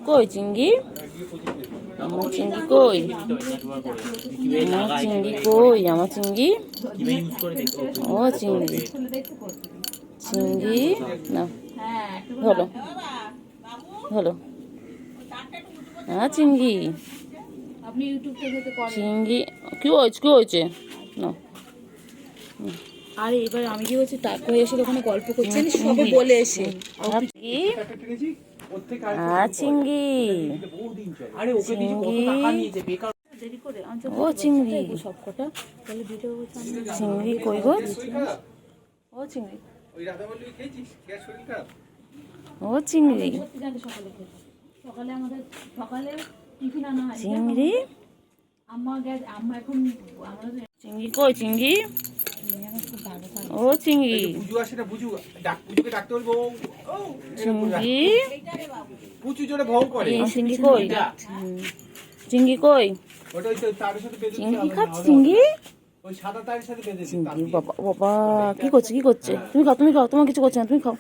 কই চিংড়ি? আমার চিংড়ি কই? আমার চিংড়ি কই? আমার চিংড়ি? ও চিংড়ি, চিংড়ি না হলো হলো। হ্যাঁ চিংড়ি, চিংড়ি কি হয়েছে? কি হয়েছে না? আর এবার আমি কি বলছি, তারপরে এসে ওখানে গল্প করছেন সবে বলে এসে চিংড়ি, ও চিংড়ি, সবকটা তাহলে ভিডিও চিংড়ি কই গো? ও চিংড়ি, ও চিংড়ি, সকালে আমাদের সকালে টিফিন আনা হয় চিংড়ি, আম্মা এখন আমাদের চিংড়ি কই? চিংড়ি, ও চিংড়ি, চিংড়ি, চিংড়ি কই? চিংড়ি কই? চিংড়ি কি খাচ্ছে? চিংড়ি, চিংড়ি বাবা বাবা কি করছে? কি করছে? তুমি খাও, তুমি খাও, তোমার কিছু করছে না, তুমি খাও,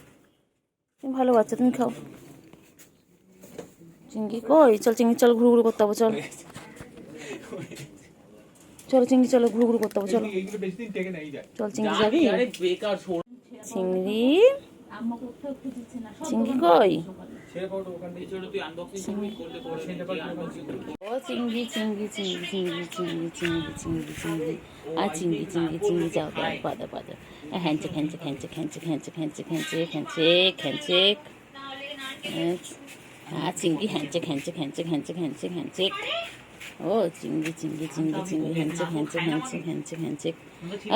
তুমি ভালো বাচ্চা, তুমি খাও। চিংড়ি কই? চল চিংড়ি, চল ঘুরু ঘুরু করতে হবে, চল চলো চিংড়ি, চলো ঘুরু ঘুরু করতে হবে, চলো চল চিংড়ি যাবি? চিংড়ি, চিংড়ি কই? ও চিংড়ি, চিংড়ি, চিংড়ি, চিংড়ি, চিংড়ি, চিংড়ি, চিংড়ি, চিংড়ি, আর চিংড়ি, চিংড়ি, চিংড়ি যাও পাদা পাদা, হ্যাঁচে খ্যাঁচে খ্যাঁচে খ্যাঁচে খ্যাঁচে খ্যাঁচে খ্যাঁচে খ্যাঁচে খ্যাঁচে, হ্যাঁ চিংড়ি হ্যাঁচে খ্যাঁচে খ্যাঁচে খ্যাঁচে খ্যাঁচে খ্যাঁচে, ও চিংড়ি, চিংড়ি, চিংড়ি, চিংড়ি হ্যাঁচে খ্যাঁচে খ্যাঁচে খ্যাঁচে খ্যাঁচে,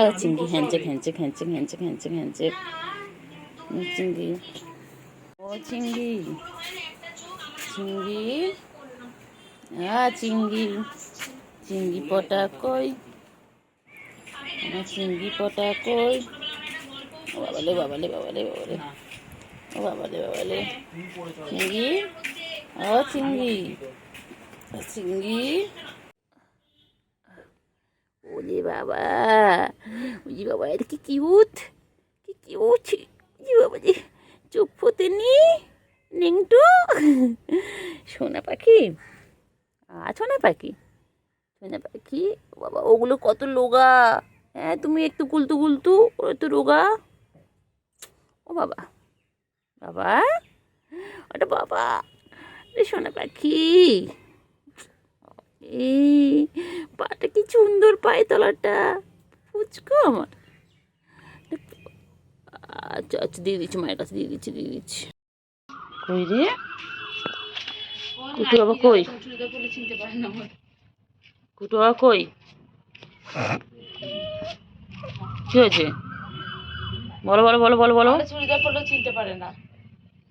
ও চিংড়ি হ্যাঁচে খ্যাঁচে খ্যাঁচে খ্যাঁচে খ্যাঁচে খ্যাঁচে, চিংড়ি, ও চিংড়ি, চিংড়ি, চিংড়ি, চিংড়ি পটা কই? আমার চিংড়ি পটা কই? ও বাবালে বাবালে বাবালে বাবালে, ও বাবালে বাবালে, চিংড়ি, ও চিংড়ি, চিংড়ি, ওরে বাবা, ওরে বাবা, এটা কি কিউট, কি কিউট, ওরে বাবা রে, চোখ ফোটেনি নিংটু, সোনা পাখি, সোনা পাখি, সোনা পাখি, বাবা ওগুলো কত লোগা, হ্যাঁ তুমি একটু গুলতু গুলতু, ওরা তো রোগা, ও বাবা, বাবা ওটা বাবা, সোনা পাখি, এই পাটা কি সুন্দর, পায়ে তলাটা ফুচকো আমার, আচ্ছা আচ্ছা দিয়ে দিচ্ছি, মায়ের কাছে দিয়ে দিচ্ছি, দিয়ে দিচ্ছি। কই রে কুটু বাবা কই? কুটু বাবা কই? কি হয়েছে বলো বলো বলো বলো বলো। চুড়িদার পরলেও চিনতে পারে না,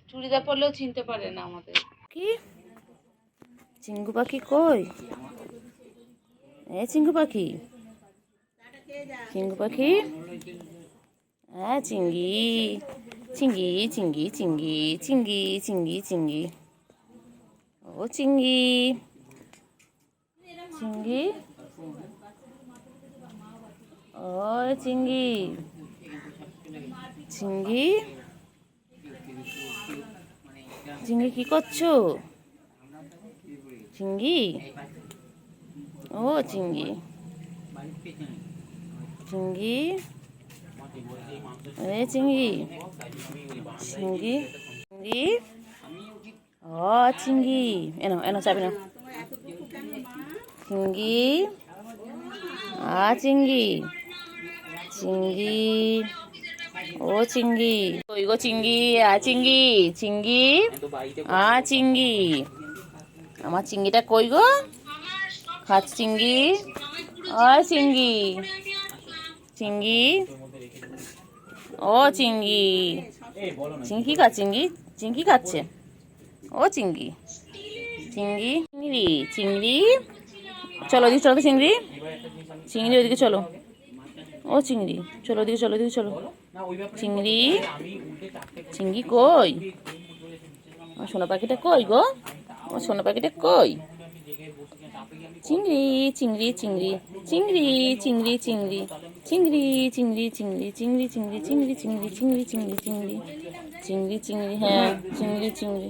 চুড়িদার পরলেও চিনতে পারে না আমাদের। কি চিঙ্গু পাখি কই? চিঙ্গু পাখি, চিঙ্গু পাখি, হ্যাঁ চিঙ্গি, চিঙ্গি, চিঙ্গি, চিঙ্গি, চিঙ্গি, চিঙ্গি, চিঙ্গি, ও চিঙ্গি, চিঙ্গি, ও চিঙ্গি, চিঙ্গি, চিঙ্গি কি করছো? চিঙ্গি, ও চিঙ্গি, চিঙ্গি, চিঙ্গি, চিঙ্গি, চিঙ্গি, ও চিঙ্গি, এনো এনো চাবি না, চিঙ্গি, চিঙ্গি, চিঙ্গি, ও চিঙ্গি কই গো? চিঙ্গি, চিঙ্গি, চিঙ্গি, চিঙ্গি, আমার চিঙ্গিটা কই গো? খাচ্ছে চিঙ্গি, চিঙ্গি, চিঙ্গি, ও চিঙ্গি, চিঙ্গি খাচ্ছে, চিঙ্গি, চিঙ্গি খাচ্ছে, ও চিঙ্গি, চিঙ্গি, চিংড়ি, চিংড়ি, চলো ওদিকে চলো তো চিংড়ি, চিংড়ি ওদিকে চলো, ও চিংড়ি চলো ওদিকে, চলো ওদিকে চলো, চিংড়ি, চিংড়ি কই? ও সোনা পাখিটা কই গো? ও সোনা পাখিটা কই? চিংড়ি, চিংড়ি, চিংড়ি, চিংড়ি, চিংড়ি, চিংড়ি, চিংড়ি, চিংড়ি, চিংড়ি, চিংড়ি, চিংড়ি, চিংড়ি, চিংড়ি, চিংড়ি, চিংড়ি, চিংড়ি, চিংড়ি, চিংড়ি, হ্যাঁ চিংড়ি, চিংড়ি,